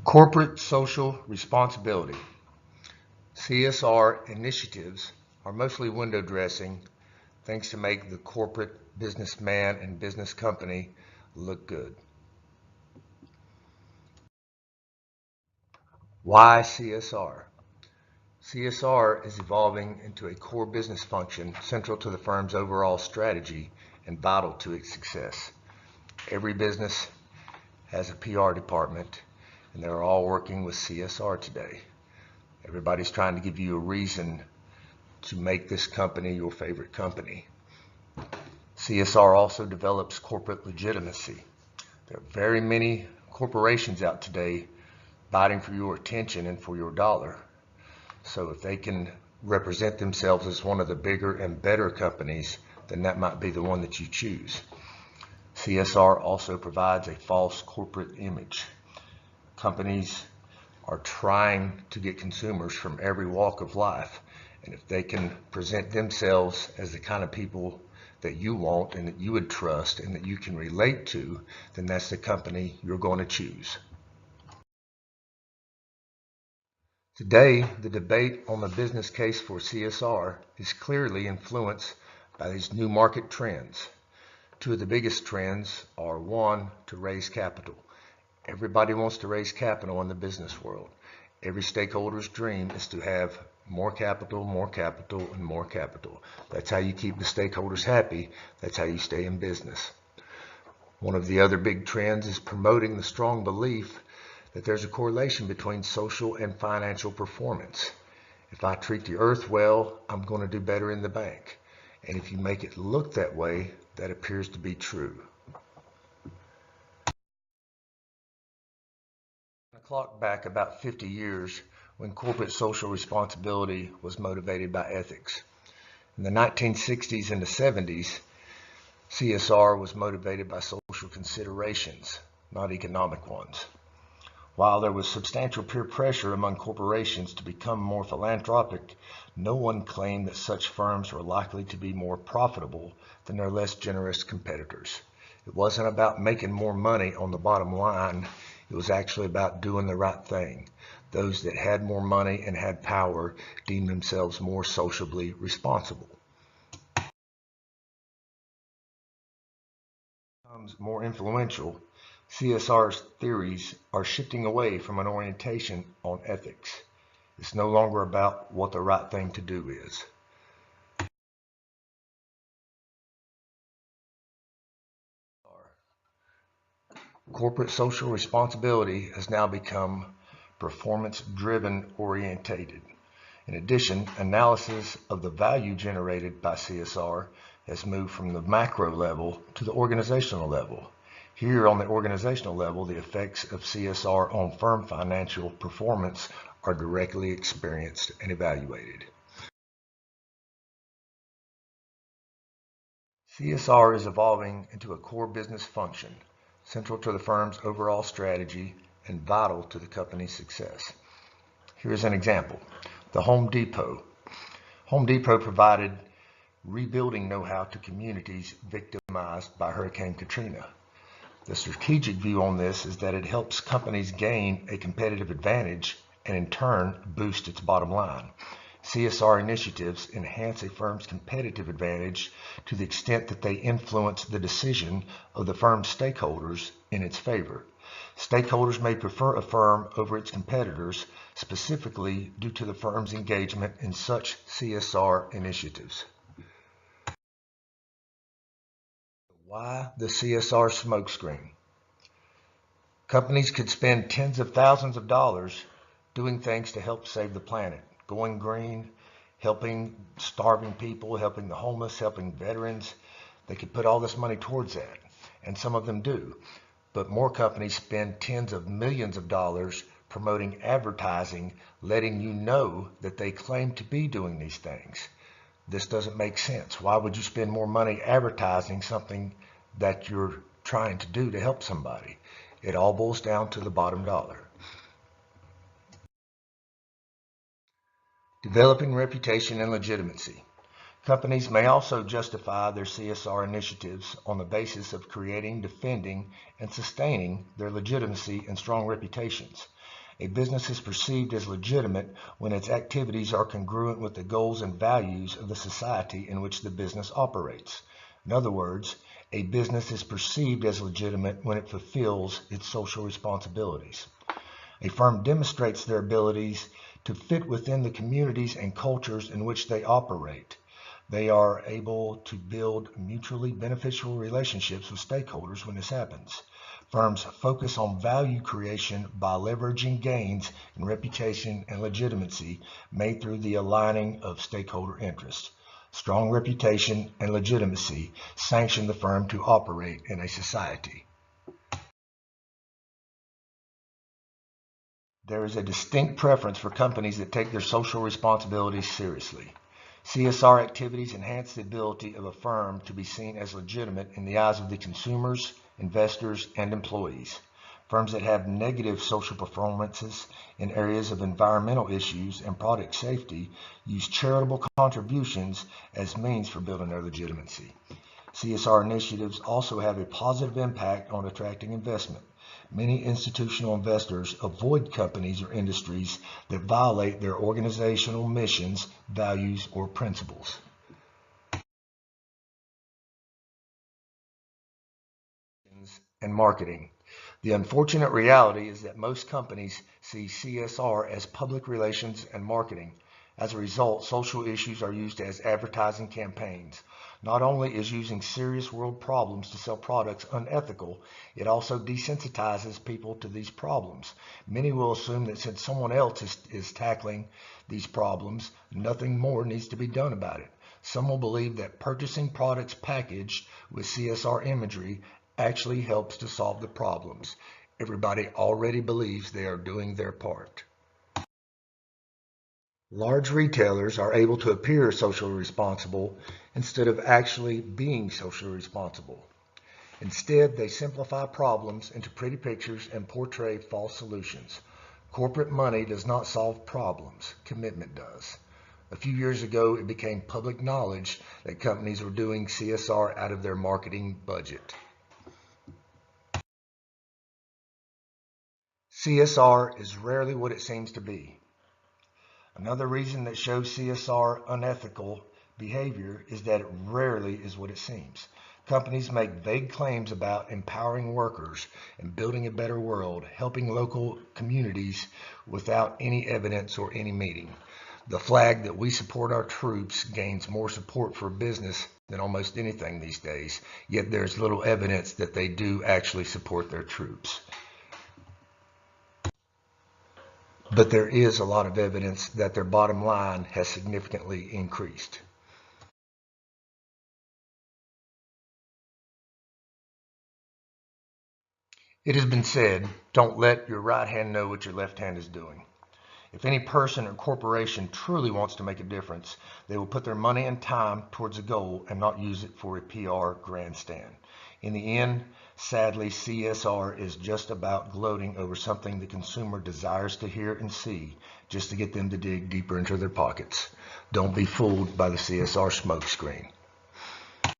Corporate social responsibility. CSR initiatives are mostly window dressing, things to make the corporate businessman and business company look good. Why CSR? CSR is evolving into a core business function central to the firm's overall strategy and vital to its success. Every business has a PR department, and they're all working with CSR today. Everybody's trying to give you a reason to make this company your favorite company. CSR also develops corporate legitimacy. There are very many corporations out today fighting for your attention and for your dollar. So if they can represent themselves as one of the bigger and better companies, then that might be the one that you choose. CSR also provides a false corporate image. Companies are trying to get consumers from every walk of life, and if they can present themselves as the kind of people that you want and that you would trust and that you can relate to, then that's the company you're going to choose. Today, the debate on the business case for CSR is clearly influenced by these new market trends. Two of the biggest trends are, one, to raise capital. Everybody wants to raise capital in the business world. Every stakeholder's dream is to have more capital, and more capital. That's how you keep the stakeholders happy. That's how you stay in business. One of the other big trends is promoting the strong belief that there's a correlation between social and financial performance. If I treat the earth well, I'm going to do better in the bank. And if you make it look that way, that appears to be true. A clock back about 50 years when corporate social responsibility was motivated by ethics. In the 1960s and the 70s, CSR was motivated by social considerations, not economic ones. While there was substantial peer pressure among corporations to become more philanthropic, no one claimed that such firms were likely to be more profitable than their less generous competitors. It wasn't about making more money on the bottom line. It was actually about doing the right thing. Those that had more money and had power deemed themselves more socially responsible. Becomes more influential, CSR's theories are shifting away from an orientation on ethics. It's no longer about what the right thing to do is. Corporate social responsibility has now become performance-driven orientated. In addition, analysis of the value generated by CSR has moved from the macro level to the organizational level. Here on the organizational level, the effects of CSR on firm financial performance are directly experienced and evaluated. CSR is evolving into a core business function, central to the firm's overall strategy and vital to the company's success. Here's an example. The Home Depot. Home Depot provided rebuilding know-how to communities victimized by Hurricane Katrina. The strategic view on this is that it helps companies gain a competitive advantage and in turn boost its bottom line. CSR initiatives enhance a firm's competitive advantage to the extent that they influence the decision of the firm's stakeholders in its favor. Stakeholders may prefer a firm over its competitors, specifically due to the firm's engagement in such CSR initiatives. Why the CSR smokescreen? Companies could spend tens of thousands of dollars doing things to help save the planet, going green, helping starving people, helping the homeless, helping veterans. They could put all this money towards that, and some of them do. But more companies spend tens of millions of dollars promoting advertising, letting you know that they claim to be doing these things. This doesn't make sense. Why would you spend more money advertising something that you're trying to do to help somebody? It all boils down to the bottom dollar. Developing reputation and legitimacy. Companies may also justify their CSR initiatives on the basis of creating, defending, and sustaining their legitimacy and strong reputations. A business is perceived as legitimate when its activities are congruent with the goals and values of the society in which the business operates. In other words, a business is perceived as legitimate when it fulfills its social responsibilities. A firm demonstrates their abilities to fit within the communities and cultures in which they operate. They are able to build mutually beneficial relationships with stakeholders when this happens. Firms focus on value creation by leveraging gains in reputation and legitimacy made through the aligning of stakeholder interests. Strong reputation and legitimacy sanction the firm to operate in a society. There is a distinct preference for companies that take their social responsibilities seriously. CSR activities enhance the ability of a firm to be seen as legitimate in the eyes of the consumers, investors, and employees. Firms that have negative social performances in areas of environmental issues and product safety use charitable contributions as means for building their legitimacy. CSR initiatives also have a positive impact on attracting investment. Many institutional investors avoid companies or industries that violate their organizational missions, values, or principles. And marketing. The unfortunate reality is that most companies see CSR as public relations and marketing. As a result, social issues are used as advertising campaigns. Not only is using serious world problems to sell products unethical, it also desensitizes people to these problems. Many will assume that since someone else is tackling these problems, nothing more needs to be done about it. Some will believe that purchasing products packaged with CSR imagery actually helps to solve the problems. Everybody already believes they are doing their part. Large retailers are able to appear socially responsible instead of actually being socially responsible. Instead, they simplify problems into pretty pictures and portray false solutions. Corporate money does not solve problems, commitment does. A few years ago, it became public knowledge that companies were doing CSR out of their marketing budget. CSR is rarely what it seems to be. Another reason that shows CSR unethical behavior is that it rarely is what it seems. Companies make vague claims about empowering workers and building a better world, helping local communities without any evidence or any meaning. The flag that we support our troops gains more support for business than almost anything these days, yet there's little evidence that they do actually support their troops. But there is a lot of evidence that their bottom line has significantly increased. It has been said, don't let your right hand know what your left hand is doing. If any person or corporation truly wants to make a difference, they will put their money and time towards a goal and not use it for a PR grandstand. In the end, sadly, CSR is just about gloating over something the consumer desires to hear and see, just to get them to dig deeper into their pockets. Don't be fooled by the CSR smokescreen.